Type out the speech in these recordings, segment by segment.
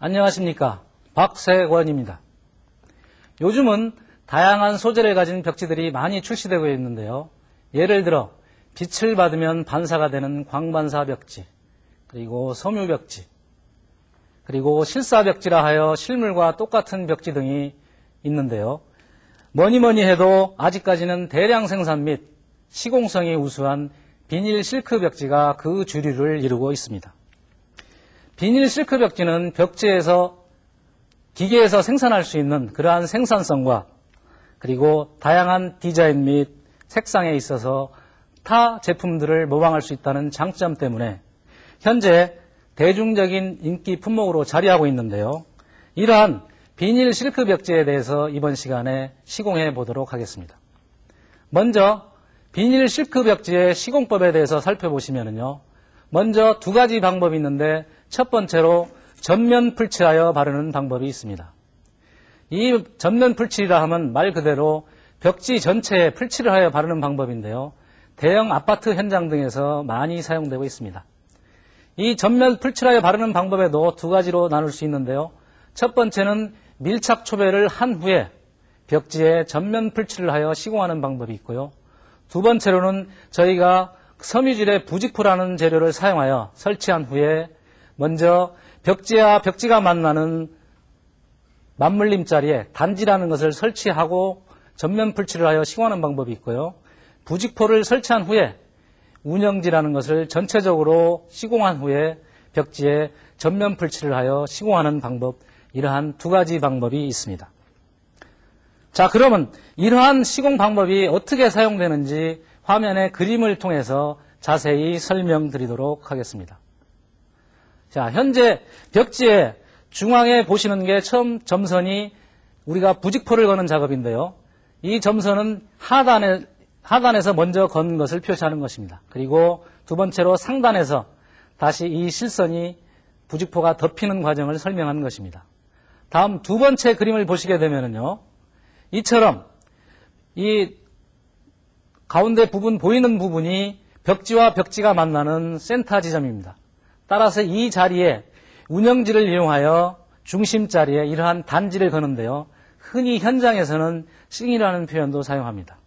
안녕하십니까, 박세권입니다. 요즘은 다양한 소재를 가진 벽지들이 많이 출시되고 있는데요. 예를 들어 빛을 받으면 반사가 되는 광반사 벽지, 그리고 섬유 벽지, 그리고 실사 벽지라 하여 실물과 똑같은 벽지 등이 있는데요. 뭐니 해도 아직까지는 대량 생산 및 시공성이 우수한 비닐 실크 벽지가 그 주류를 이루고 있습니다. 비닐 실크 벽지는 벽지에서 기계에서 생산할 수 있는 그러한 생산성과 그리고 다양한 디자인 및 색상에 있어서 타 제품들을 모방할 수 있다는 장점 때문에 현재 대중적인 인기 품목으로 자리하고 있는데요. 이러한 비닐 실크 벽지에 대해서 이번 시간에 시공해 보도록 하겠습니다. 먼저 비닐 실크 벽지의 시공법에 대해서 살펴보시면요. 먼저 두 가지 방법이 있는데 첫 번째로 전면 풀칠하여 바르는 방법이 있습니다. 이 전면 풀칠이라 하면 말 그대로 벽지 전체에 풀칠을 하여 바르는 방법인데요. 대형 아파트 현장 등에서 많이 사용되고 있습니다. 이 전면 풀칠하여 바르는 방법에도 두 가지로 나눌 수 있는데요. 첫 번째는 밀착 초배를 한 후에 벽지에 전면 풀칠을 하여 시공하는 방법이 있고요. 두 번째로는 저희가 섬유질의 부직포라는 재료를 사용하여 설치한 후에 먼저 벽지와 벽지가 만나는 맞물림 자리에 단지라는 것을 설치하고 전면 풀칠을 하여 시공하는 방법이 있고요. 부직포를 설치한 후에 운영지라는 것을 전체적으로 시공한 후에 벽지에 전면 풀칠을 하여 시공하는 방법, 이러한 두 가지 방법이 있습니다. 자, 그러면 이러한 시공 방법이 어떻게 사용되는지 화면의 그림을 통해서 자세히 설명드리도록 하겠습니다. 자, 현재 벽지에 중앙에 보시는 게 처음 점선이 우리가 부직포를 거는 작업인데요. 이 점선은 하단에서 먼저 건 것을 표시하는 것입니다. 그리고 두 번째로 상단에서 다시 이 실선이 부직포가 덮이는 과정을 설명하는 것입니다. 다음 두 번째 그림을 보시게 되면요. 이처럼 이 가운데 부분 보이는 부분이 벽지와 벽지가 만나는 센터 지점입니다. 따라서 이 자리에 운영지를 이용하여 중심 자리에 이러한 단지를 거는데요. 흔히 현장에서는 싱이라는 표현도 사용합니다.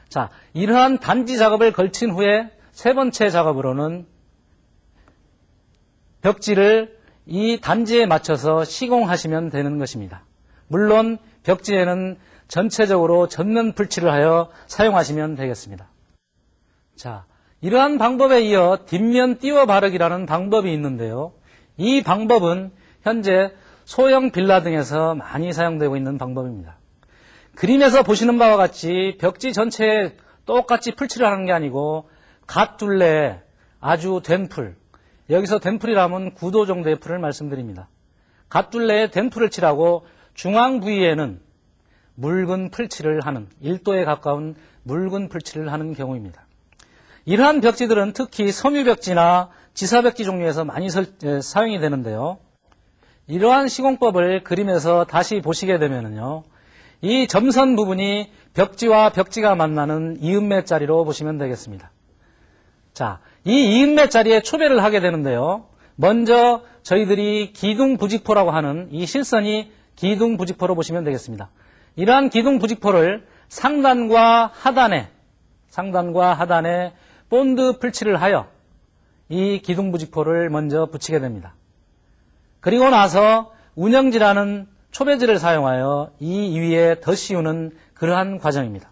자, 이러한 단지 작업을 걸친 후에 세 번째 작업으로는 벽지를 이 단지에 맞춰서 시공하시면 되는 것입니다. 물론 벽지에는 전체적으로 전면 풀칠을 하여 사용하시면 되겠습니다. 자, 이러한 방법에 이어 뒷면 띄워 바르기라는 방법이 있는데요. 이 방법은 현재 소형 빌라 등에서 많이 사용되고 있는 방법입니다. 그림에서 보시는 바와 같이 벽지 전체에 똑같이 풀칠을 하는 게 아니고 각 둘레에 아주 된 풀, 여기서 된 풀이라면 9도 정도의 풀을 말씀드립니다. 각 둘레에 된 풀을 칠하고 중앙 부위에는 묽은 풀칠을 하는 1도에 가까운 묽은 풀칠을 하는 경우입니다. 이러한 벽지들은 특히 섬유벽지나 지사벽지 종류에서 많이 사용이 되는데요. 이러한 시공법을 그림에서 다시 보시게 되면요. 이 점선 부분이 벽지와 벽지가 만나는 이음매 자리로 보시면 되겠습니다. 자, 이 이음매 자리에 초배를 하게 되는데요. 먼저 저희들이 기둥부직포라고 하는 이 실선이 기둥부직포로 보시면 되겠습니다. 이러한 기둥부직포를 상단과 하단에 본드 풀칠을 하여 이 기둥부직포를 먼저 붙이게 됩니다. 그리고 나서 운영지라는 초배지를 사용하여 이 위에 더 씌우는 그러한 과정입니다.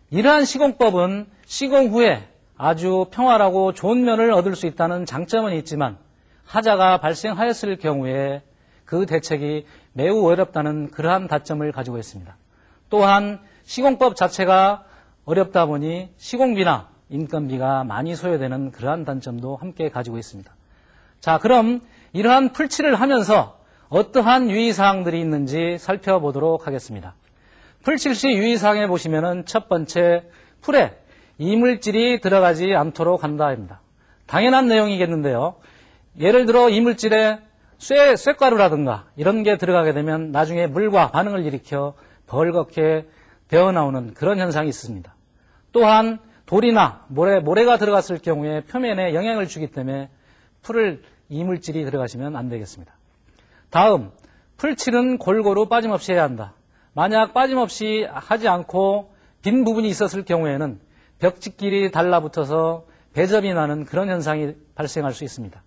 이러한 시공법은 시공 후에 아주 평화라고 좋은 면을 얻을 수 있다는 장점은 있지만 하자가 발생하였을 경우에 그 대책이 매우 어렵다는 그러한 단점을 가지고 있습니다. 또한 시공법 자체가 어렵다 보니 시공비나 인건비가 많이 소요되는 그러한 단점도 함께 가지고 있습니다. 자, 그럼 이러한 풀칠을 하면서 어떠한 유의사항들이 있는지 살펴보도록 하겠습니다. 풀칠 시 유의사항에 보시면은 첫 번째, 풀에 이물질이 들어가지 않도록 한다입니다. 당연한 내용이겠는데요. 예를 들어 이물질에 쇳가루라든가 이런 게 들어가게 되면 나중에 물과 반응을 일으켜 벌겋게 되어 나오는 그런 현상이 있습니다. 또한 돌이나 모래가 들어갔을 경우에 표면에 영향을 주기 때문에 풀을 이물질이 들어가시면 안 되겠습니다. 다음, 풀칠은 골고루 빠짐없이 해야 한다. 만약 빠짐없이 하지 않고 빈 부분이 있었을 경우에는 벽지끼리 달라붙어서 배접이 나는 그런 현상이 발생할 수 있습니다.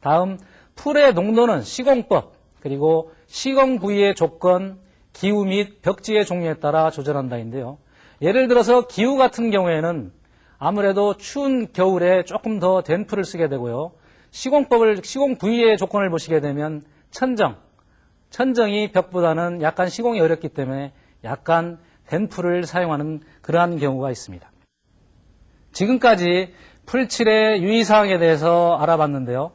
다음, 풀의 농도는 시공법, 그리고 시공 부위의 조건, 기후 및 벽지의 종류에 따라 조절한다인데요. 예를 들어서 기후 같은 경우에는 아무래도 추운 겨울에 조금 더 된 풀을 쓰게 되고요. 시공 부위의 조건을 보시게 되면 천정이 벽보다는 약간 시공이 어렵기 때문에 약간 된 풀을 사용하는 그러한 경우가 있습니다. 지금까지 풀칠의 유의사항에 대해서 알아봤는데요.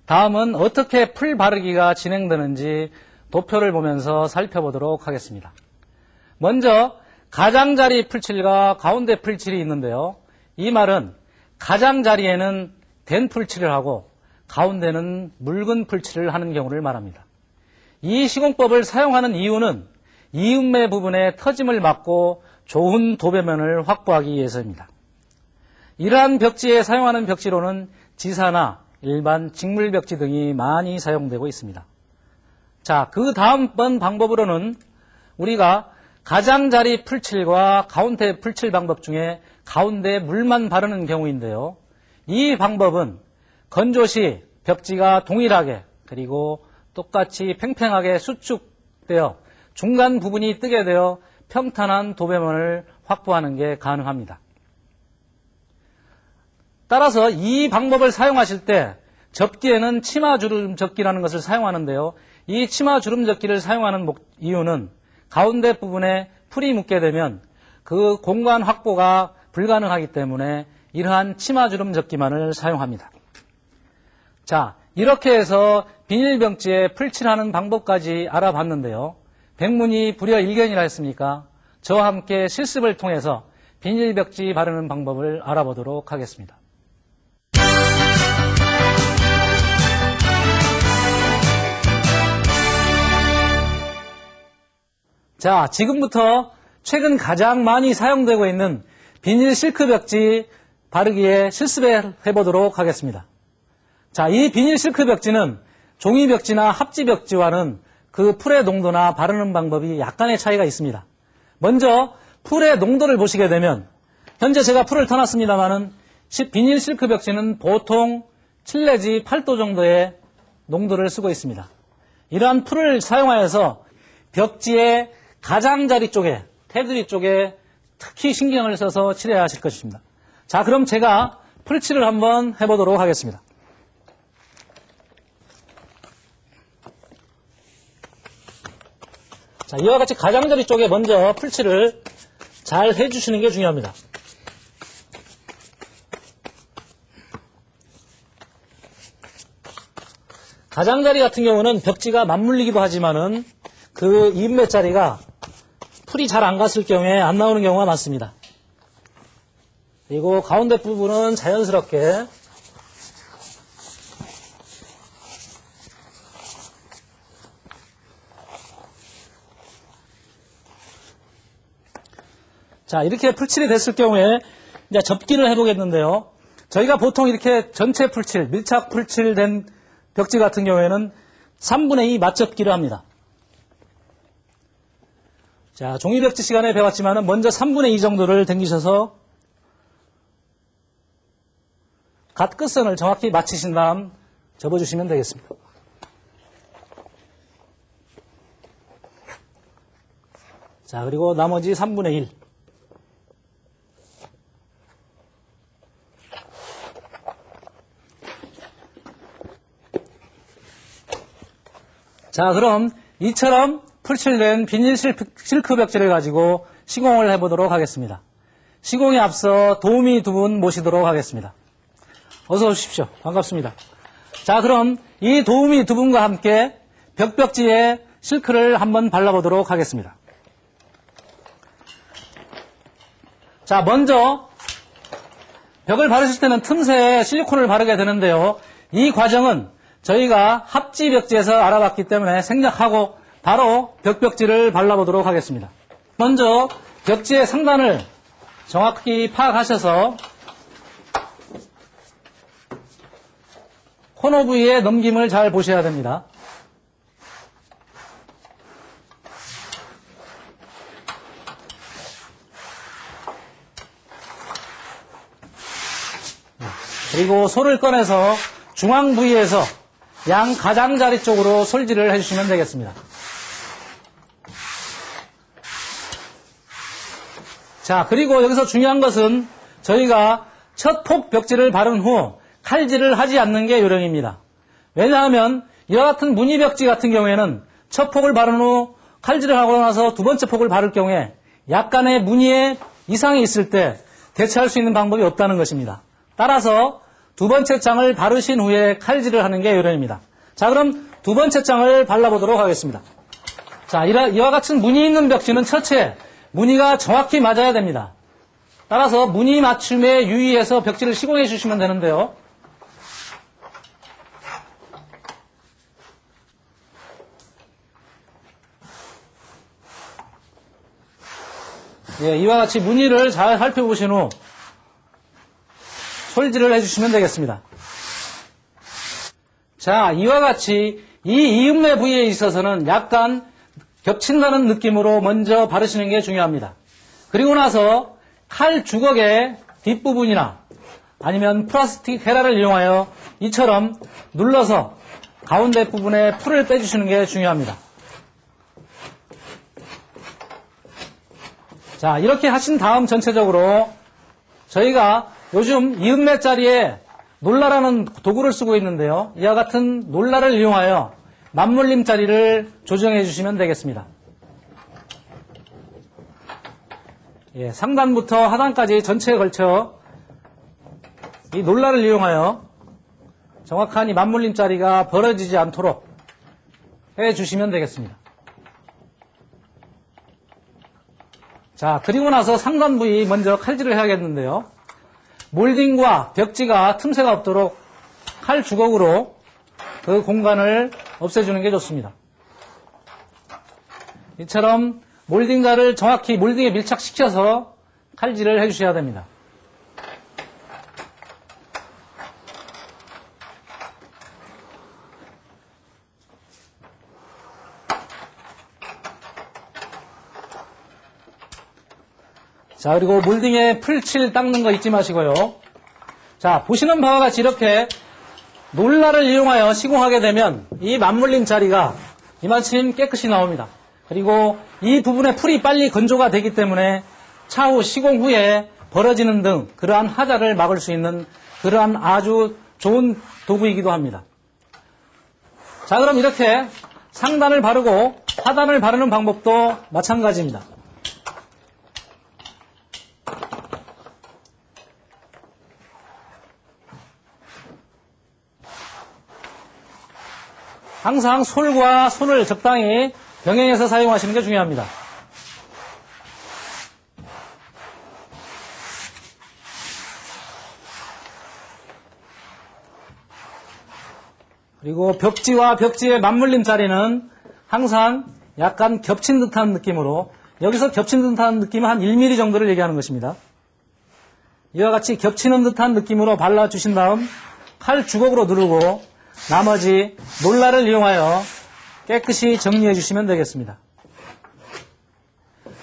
다음은 어떻게 풀 바르기가 진행되는지 도표를 보면서 살펴보도록 하겠습니다. 먼저 가장자리 풀칠과 가운데 풀칠이 있는데요. 이 말은 가장자리에는 된 풀칠을 하고 가운데는 묽은 풀칠을 하는 경우를 말합니다. 이 시공법을 사용하는 이유는 이음매 부분의 터짐을 막고 좋은 도배면을 확보하기 위해서입니다. 이러한 벽지에 사용하는 벽지로는 지사나 일반 직물벽지 등이 많이 사용되고 있습니다. 자, 그 다음번 방법으로는 우리가 가장자리 풀칠과 가운데 풀칠 방법 중에 가운데 물만 바르는 경우인데요. 이 방법은 건조 시 벽지가 동일하게 그리고 똑같이 팽팽하게 수축되어 중간 부분이 뜨게 되어 평탄한 도배면을 확보하는 게 가능합니다. 따라서 이 방법을 사용하실 때 접기에는 치마주름 접기라는 것을 사용하는데요. 이 치마주름 접기를 사용하는 이유는 가운데 부분에 풀이 묻게 되면 그 공간 확보가 불가능하기 때문에 이러한 치마주름 접기만을 사용합니다. 자, 이렇게 해서 비닐병지에 풀칠하는 방법까지 알아봤는데요. 백문이 불여일견이라 했습니까? 저와 함께 실습을 통해서 비닐벽지 바르는 방법을 알아보도록 하겠습니다. 자, 지금부터 최근 가장 많이 사용되고 있는 비닐 실크 벽지 바르기에 실습해 보도록 하겠습니다. 자, 이 비닐 실크 벽지는 종이 벽지나 합지 벽지와는 그 풀의 농도나 바르는 방법이 약간의 차이가 있습니다. 먼저 풀의 농도를 보시게 되면 현재 제가 풀을 터놨습니다만은 비닐 실크 벽지는 보통 7 내지 8도 정도의 농도를 쓰고 있습니다. 이러한 풀을 사용하여서 벽지의 가장자리 쪽에, 테두리 쪽에 특히 신경을 써서 칠해야 하실 것입니다. 자, 그럼 제가 풀칠을 한번 해보도록 하겠습니다. 자, 이와 같이 가장자리 쪽에 먼저 풀칠을 잘 해주시는 게 중요합니다. 가장자리 같은 경우는 벽지가 맞물리기도 하지만은 그 인매자리가 풀이 잘 안 갔을 경우에 안 나오는 경우가 많습니다. 그리고 가운데 부분은 자연스럽게 자, 이렇게 풀칠이 됐을 경우에 이제 접기를 해보겠는데요. 저희가 보통 이렇게 전체 풀칠, 밀착 풀칠된 벽지 같은 경우에는 3분의 2 맞접기를 합니다. 자, 종이벽지 시간에 배웠지만은 먼저 3분의 2 정도를 당기셔서 갓 끝선을 정확히 맞추신 다음 접어주시면 되겠습니다. 자, 그리고 나머지 3분의 1. 자, 그럼 이처럼 풀칠된 비닐 실크 벽지를 가지고 시공을 해보도록 하겠습니다. 시공에 앞서 도우미 두 분 모시도록 하겠습니다. 어서 오십시오. 반갑습니다. 자, 그럼 이 도우미 두 분과 함께 벽벽지에 실크를 한번 발라보도록 하겠습니다. 자, 먼저 벽을 바르실 때는 틈새에 실리콘을 바르게 되는데요. 이 과정은 저희가 합지 벽지에서 알아봤기 때문에 생략하고 바로 벽벽지를 발라보도록 하겠습니다. 먼저 벽지의 상단을 정확히 파악하셔서 코너 부위의 넘김을 잘 보셔야 됩니다. 그리고 솔을 꺼내서 중앙 부위에서 양 가장자리 쪽으로 솔질을 해주시면 되겠습니다. 자, 그리고 여기서 중요한 것은 저희가 첫 폭 벽지를 바른 후 칼질을 하지 않는 게 요령입니다. 왜냐하면 이와 같은 무늬 벽지 같은 경우에는 첫 폭을 바른 후 칼질을 하고 나서 두 번째 폭을 바를 경우에 약간의 무늬에 이상이 있을 때 대처할 수 있는 방법이 없다는 것입니다. 따라서 두 번째 장을 바르신 후에 칼질을 하는 게 요령입니다. 자, 그럼 두 번째 장을 발라보도록 하겠습니다. 자, 이와 같은 무늬 있는 벽지는 첫째, 무늬가 정확히 맞아야 됩니다. 따라서 무늬 맞춤에 유의해서 벽지를 시공해 주시면 되는데요. 예, 이와 같이 무늬를 잘 살펴보신 후 솔질을 해주시면 되겠습니다. 자, 이와 같이 이 이음매 부위에 있어서는 약간 겹친다는 느낌으로 먼저 바르시는 게 중요합니다. 그리고 나서 칼 주걱의 뒷부분이나 아니면 플라스틱 헤라를 이용하여 이처럼 눌러서 가운데 부분에 풀을 빼주시는 게 중요합니다. 자, 이렇게 하신 다음 전체적으로 저희가 요즘 이음매 자리에 놀라라는 도구를 쓰고 있는데요. 이와 같은 놀라를 이용하여 맞물림 자리를 조정해 주시면 되겠습니다. 예, 상단부터 하단까지 전체에 걸쳐 이 놀라를 이용하여 정확한 이 맞물림 자리가 벌어지지 않도록 해 주시면 되겠습니다. 자, 그리고 나서 상단 부위 먼저 칼질을 해야겠는데요. 몰딩과 벽지가 틈새가 없도록 칼 주걱으로 그 공간을 없애주는 게 좋습니다. 이처럼 몰딩가를 정확히 몰딩에 밀착시켜서 칼질을 해주셔야 됩니다. 자, 그리고 몰딩에 풀칠 닦는 거 잊지 마시고요. 자, 보시는 바와 같이 이렇게 놀라를 이용하여 시공하게 되면 이 맞물림 자리가 이만큼 깨끗이 나옵니다. 그리고 이 부분에 풀이 빨리 건조가 되기 때문에 차후 시공 후에 벌어지는 등 그러한 하자를 막을 수 있는 그러한 아주 좋은 도구이기도 합니다. 자, 그럼 이렇게 상단을 바르고 하단을 바르는 방법도 마찬가지입니다. 항상 솔과 손을 적당히 병행해서 사용하시는 게 중요합니다. 그리고 벽지와 벽지의 맞물림 자리는 항상 약간 겹친 듯한 느낌으로, 여기서 겹친 듯한 느낌은 한 1mm 정도를 얘기하는 것입니다. 이와 같이 겹치는 듯한 느낌으로 발라주신 다음 칼 주걱으로 누르고 나머지 놀라를 이용하여 깨끗이 정리해 주시면 되겠습니다.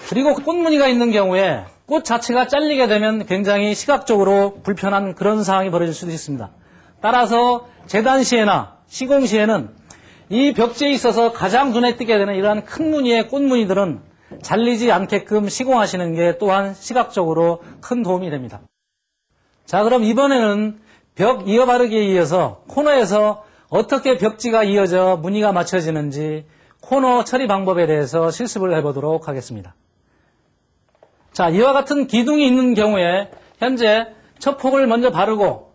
그리고 꽃무늬가 있는 경우에 꽃 자체가 잘리게 되면 굉장히 시각적으로 불편한 그런 상황이 벌어질 수도 있습니다. 따라서 재단 시에나 시공 시에는 이 벽지에 있어서 가장 눈에 띄게 되는 이러한 큰 무늬의 꽃무늬들은 잘리지 않게끔 시공하시는 게 또한 시각적으로 큰 도움이 됩니다. 자, 그럼 이번에는 벽 이어바르기에 이어서 코너에서 어떻게 벽지가 이어져 무늬가 맞춰지는지 코너 처리 방법에 대해서 실습을 해보도록 하겠습니다. 자, 이와 같은 기둥이 있는 경우에 현재 첫 폭을 먼저 바르고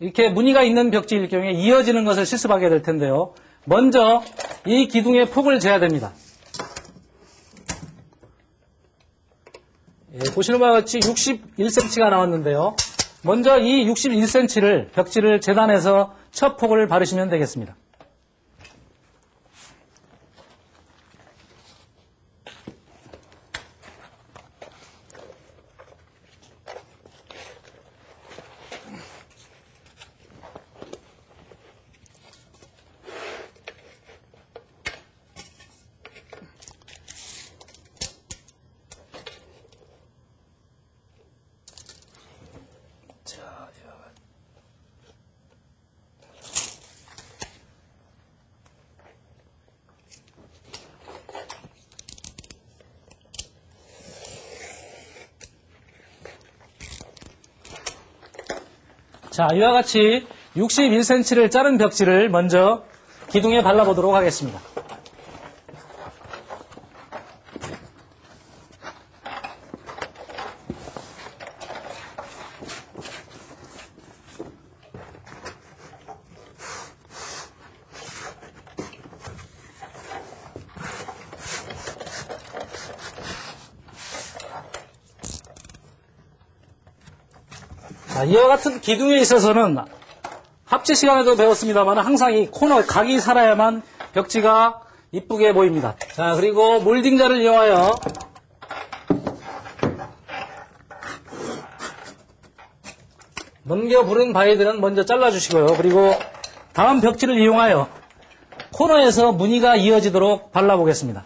이렇게 무늬가 있는 벽지일 경우에 이어지는 것을 실습하게 될 텐데요. 먼저 이 기둥의 폭을 재야 됩니다. 예, 보시는 바와 같이 61cm가 나왔는데요. 먼저 이 61cm를 벽지를 재단해서 첫 폭을 바르시면 되겠습니다. 자, 이와 같이 61cm를 자른 벽지를 먼저 기둥에 발라보도록 하겠습니다. 자, 이와 같은 기둥에 있어서는 합체 시간에도 배웠습니다만 항상 이 코너 각이 살아야만 벽지가 이쁘게 보입니다. 자, 그리고 몰딩자를 이용하여 넘겨 부른 바위들은 먼저 잘라주시고요. 그리고 다음 벽지를 이용하여 코너에서 무늬가 이어지도록 발라보겠습니다.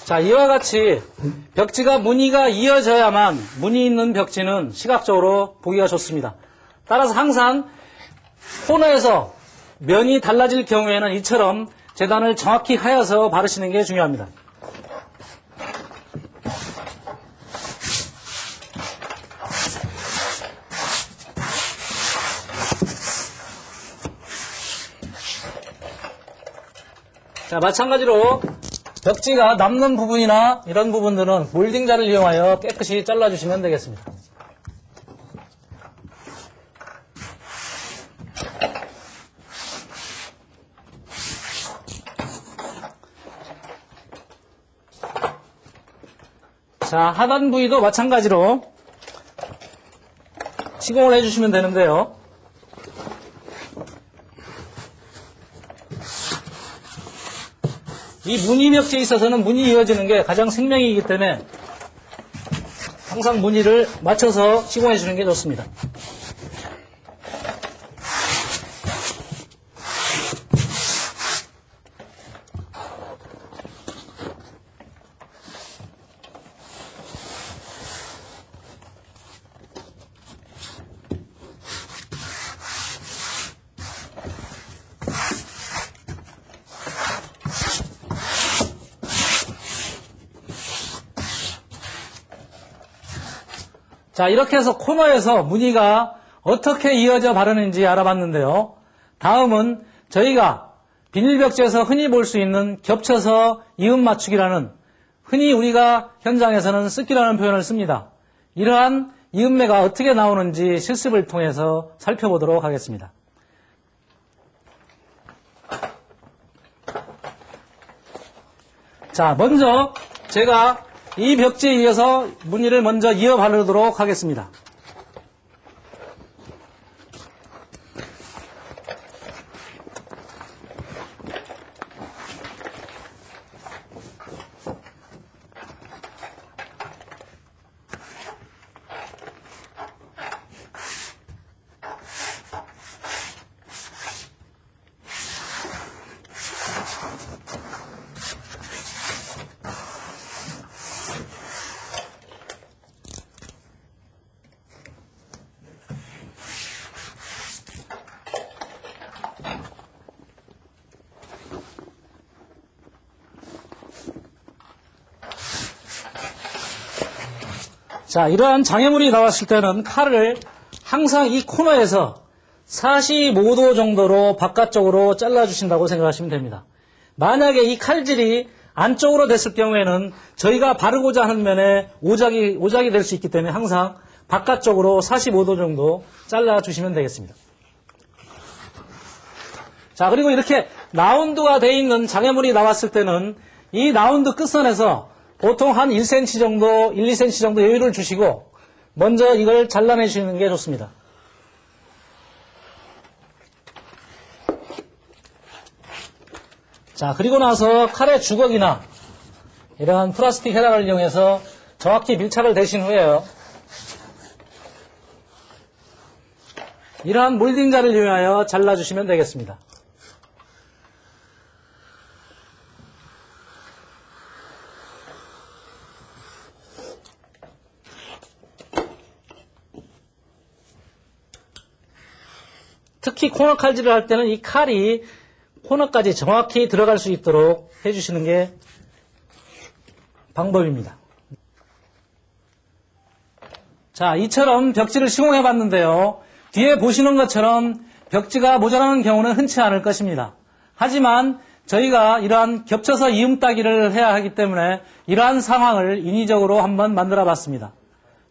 자, 이와 같이 벽지가 무늬가 이어져야만 무늬 있는 벽지는 시각적으로 보기가 좋습니다. 따라서 항상 코너에서 면이 달라질 경우에는 이처럼 재단을 정확히 하여서 바르시는 게 중요합니다. 자, 마찬가지로 벽지가 남는 부분이나 이런 부분들은 몰딩자를 이용하여 깨끗이 잘라주시면 되겠습니다. 자, 하단 부위도 마찬가지로 시공을 해주시면 되는데요. 이 무늬 벽지에 있어서는 무늬 이어지는 게 가장 생명이기 때문에 항상 무늬를 맞춰서 시공해 주는 게 좋습니다. 자, 이렇게 해서 코너에서 무늬가 어떻게 이어져 바르는지 알아봤는데요. 다음은 저희가 비닐벽지에서 흔히 볼 수 있는 겹쳐서 이음 맞추기라는, 흔히 우리가 현장에서는 쓱기라는 표현을 씁니다. 이러한 이음매가 어떻게 나오는지 실습을 통해서 살펴보도록 하겠습니다. 자, 먼저 제가 이 벽지에 이어서 무늬를 먼저 이어 바르도록 하겠습니다. 자, 이러한 장애물이 나왔을 때는 칼을 항상 이 코너에서 45도 정도로 바깥쪽으로 잘라주신다고 생각하시면 됩니다. 만약에 이 칼질이 안쪽으로 됐을 경우에는 저희가 바르고자 하는 면에 오작이 될 수 있기 때문에 항상 바깥쪽으로 45도 정도 잘라주시면 되겠습니다. 자, 그리고 이렇게 라운드가 되어 있는 장애물이 나왔을 때는 이 라운드 끝선에서 보통 한 1cm 정도, 1, 2cm 정도 여유를 주시고 먼저 이걸 잘라내시는 게 좋습니다. 자, 그리고 나서 칼의 주걱이나 이러한 플라스틱 헤라를 이용해서 정확히 밀착을 대신 후에요. 이러한 몰딩자를 이용하여 잘라주시면 되겠습니다. 특히 코너 칼질을 할 때는 이 칼이 코너까지 정확히 들어갈 수 있도록 해주시는 게 방법입니다. 자, 이처럼 벽지를 시공해 봤는데요. 뒤에 보시는 것처럼 벽지가 모자라는 경우는 흔치 않을 것입니다. 하지만 저희가 이러한 겹쳐서 이음 따기를 해야 하기 때문에 이러한 상황을 인위적으로 한번 만들어 봤습니다.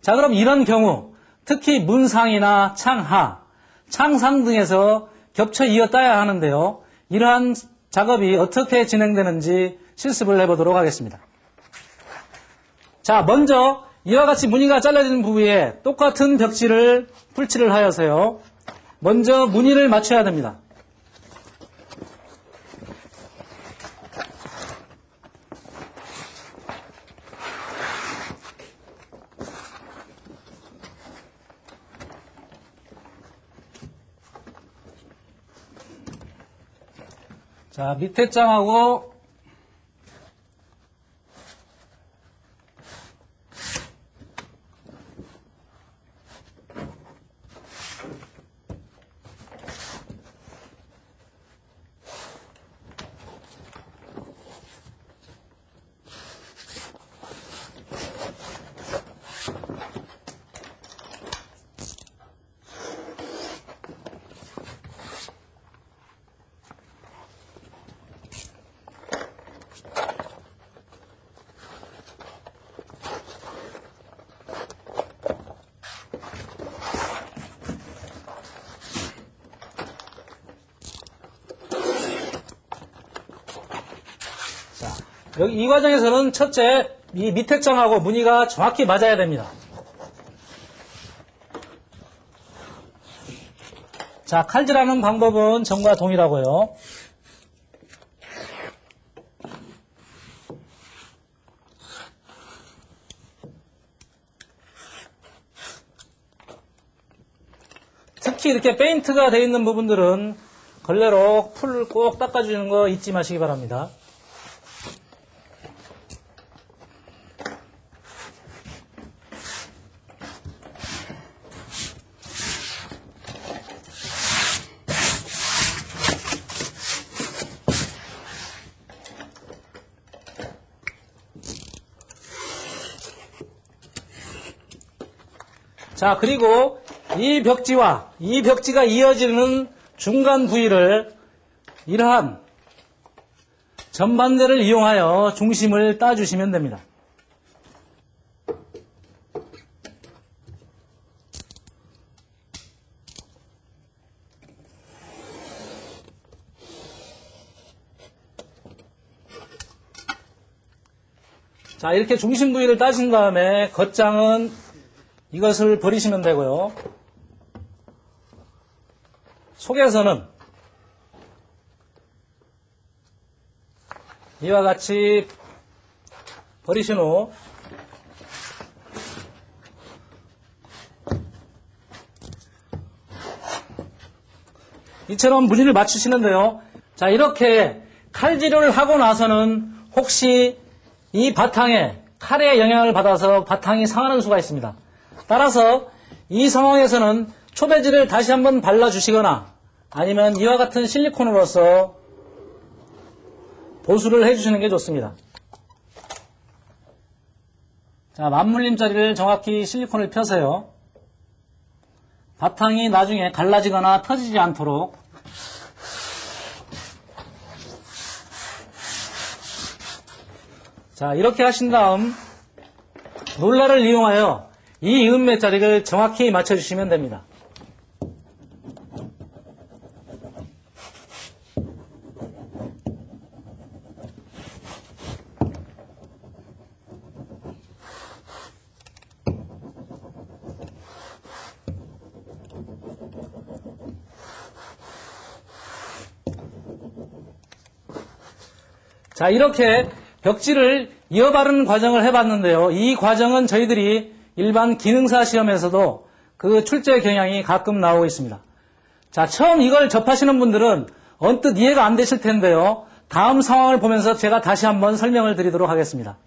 자, 그럼 이런 경우 특히 문상이나 창하, 창상 등에서 겹쳐 이어 따야 하는데요. 이러한 작업이 어떻게 진행되는지 실습을 해보도록 하겠습니다. 자, 먼저 이와 같이 무늬가 잘라진 부위에 똑같은 벽지를 풀칠을 하여서요. 먼저 무늬를 맞춰야 됩니다. 자, 밑에 장하고 여기 이 과정에서는 첫째, 이 밑에 장하고 무늬가 정확히 맞아야 됩니다. 자, 칼질하는 방법은 전과 동일하고요. 특히 이렇게 페인트가 되어 있는 부분들은 걸레로 풀을 꼭 닦아주는 거 잊지 마시기 바랍니다. 자, 그리고 이 벽지와 이 벽지가 이어지는 중간 부위를 이러한 전반대를 이용하여 중심을 따주시면 됩니다. 자, 이렇게 중심 부위를 따신 다음에 겉장은 이것을 버리시면 되고요. 속에서는 이와 같이 버리신 후 이처럼 무늬를 맞추시는데요. 자, 이렇게 칼질을 하고 나서는 혹시 이 바탕에 칼의 영향을 받아서 바탕이 상하는 수가 있습니다. 따라서 이 상황에서는 초배지를 다시 한번 발라주시거나 아니면 이와 같은 실리콘으로서 보수를 해주시는 게 좋습니다. 자, 맞물림자리를 정확히 실리콘을 펴서요. 바탕이 나중에 갈라지거나 터지지 않도록 자, 이렇게 하신 다음 롤러를 이용하여 이 이음매 자리를 정확히 맞춰주시면 됩니다. 자, 이렇게 벽지를 이어바르는 과정을 해봤는데요. 이 과정은 저희들이 일반 기능사 시험에서도 그 출제 경향이 가끔 나오고 있습니다. 자, 처음 이걸 접하시는 분들은 언뜻 이해가 안 되실 텐데요. 다음 상황을 보면서 제가 다시 한번 설명을 드리도록 하겠습니다.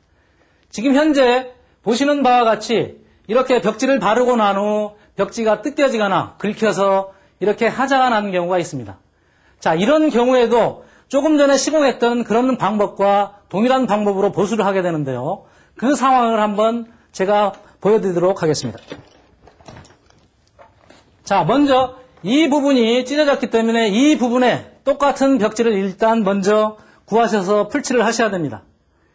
지금 현재 보시는 바와 같이 이렇게 벽지를 바르고 난 후 벽지가 뜯겨지거나 긁혀서 이렇게 하자가 나는 경우가 있습니다. 자, 이런 경우에도 조금 전에 시공했던 그런 방법과 동일한 방법으로 보수를 하게 되는데요. 그 상황을 한번 제가 보여드리도록 하겠습니다. 자, 먼저 이 부분이 찢어졌기 때문에 이 부분에 똑같은 벽지를 일단 먼저 구하셔서 풀칠을 하셔야 됩니다.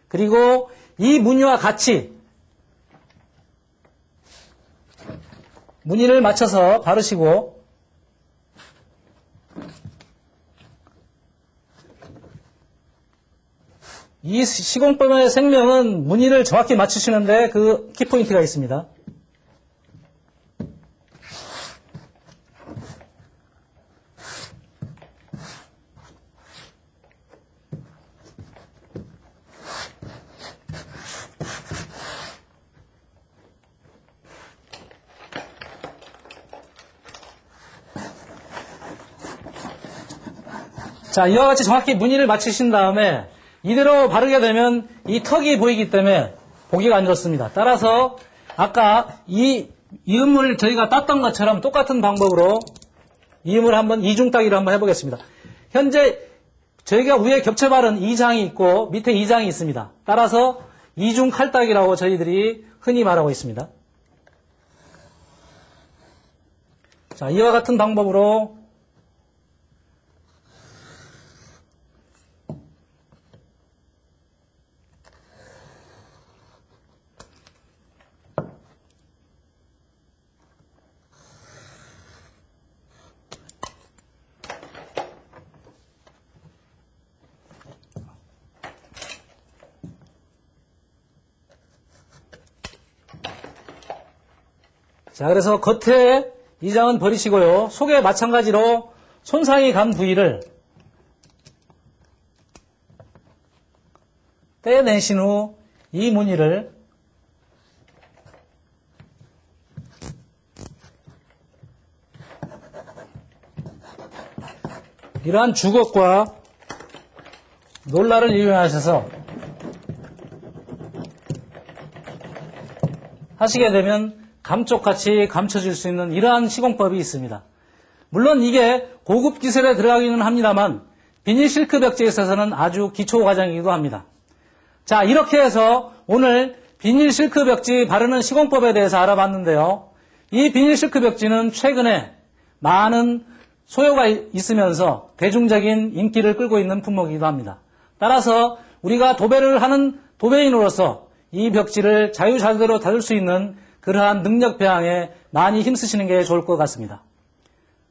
그리고 이 무늬와 같이 무늬를 맞춰서 바르시고, 이 시공법의 생명은 무늬를 정확히 맞추시는데 그 키포인트가 있습니다. 자, 이와 같이 정확히 무늬를 맞추신 다음에 이대로 바르게 되면 이 턱이 보이기 때문에 보기가 안 좋습니다. 따라서 아까 이 이음을 저희가 땄던 것처럼 똑같은 방법으로 이음을 한번 이중 따기를 한번 해보겠습니다. 현재 저희가 위에 겹쳐 바른 2장이 있고 밑에 2장이 있습니다. 따라서 이중 칼따기라고 저희들이 흔히 말하고 있습니다. 자, 이와 같은 방법으로 자, 그래서 겉에 이 장은 버리시고요. 속에 마찬가지로 손상이 간 부위를 떼내신 후 이 무늬를 이러한 주걱과 롤러를 이용하셔서 하시게 되면 감쪽같이 감춰줄 수 있는 이러한 시공법이 있습니다. 물론 이게 고급 기술에 들어가기는 합니다만 비닐 실크 벽지에 있어서는 아주 기초 과정이기도 합니다. 자, 이렇게 해서 오늘 비닐 실크 벽지 바르는 시공법에 대해서 알아봤는데요. 이 비닐 실크 벽지는 최근에 많은 소요가 있으면서 대중적인 인기를 끌고 있는 품목이기도 합니다. 따라서 우리가 도배를 하는 도배인으로서 이 벽지를 자유자재로 다룰 수 있는 그러한 능력 배양에 많이 힘쓰시는 게 좋을 것 같습니다.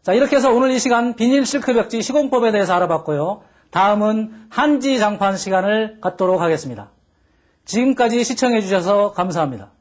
자, 이렇게 해서 오늘 이 시간 비닐 실크 벽지 시공법에 대해서 알아봤고요. 다음은 한지 장판 시간을 갖도록 하겠습니다. 지금까지 시청해 주셔서 감사합니다.